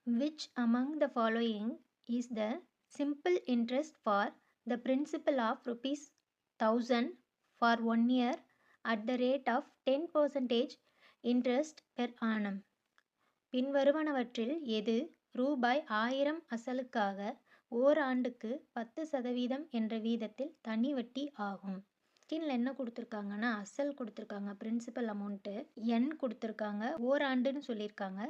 Which among the following is the simple interest for the principal of ₹1000 for 1 year at the rate of 10% interest per annum? பின்வருவனவற்றில் எது ₹1000 அசலுக்காக ஓராண்டுக்கு 10% என்ற வீதத்தில் தனி வட்டி ஆகும்? ஸ்கீமில் என்ன கொடுத்துருக்காங்கன்னா அசல் கொடுத்துருக்காங்க, பிரின்சிபல் அமௌண்ட்டு என் கொடுத்துருக்காங்க, ஓராண்டுன்னு சொல்லியிருக்காங்க,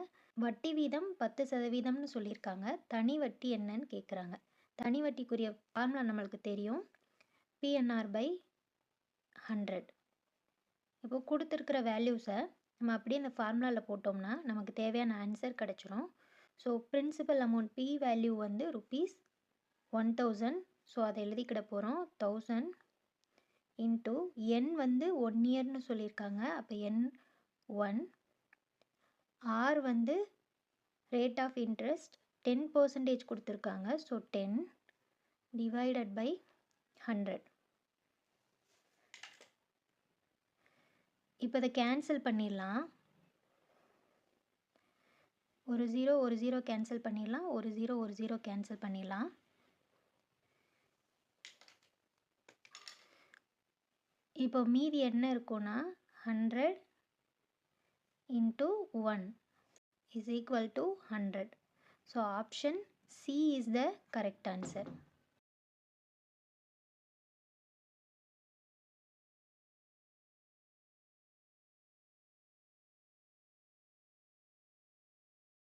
வட்டி வீதம் 10%ன்னு சொல்லியிருக்காங்க. தனி வட்டி என்னன்னு கேட்குறாங்க. தனி வட்டிக்குரிய ஃபார்முலா நம்மளுக்கு தெரியும், PNR/100. இப்போ கொடுத்துருக்கிற வேல்யூஸை நம்ம அப்படியே இந்த ஃபார்முலாவில் போட்டோம்னா நமக்கு தேவையான ஆன்சர் கிடச்சிரும். So principal amount P value வந்து ₹1000. ஸோ அதை எழுதிக்கிட போகிறோம். 1000 இன்ட்டு N வந்து 1 இயர்னு சொல்லியிருக்காங்க, அப்போ N1. R வந்து ரேட் ஆஃப் இன்ட்ரெஸ்ட் 10% கொடுத்துருக்காங்க, ஸோ 10 டிவைடட் பை 100. இப்போ இதை கேன்சல் பண்ணிடலாம். ஒரு 0 கேன்சல் பண்ணிடலாம், ஒரு 0 கேன்சல் பண்ணிடலாம். இப்போ மீதி என்ன இருக்குன்னா 100 into 1 is equal to 100. So option C is the correct answer.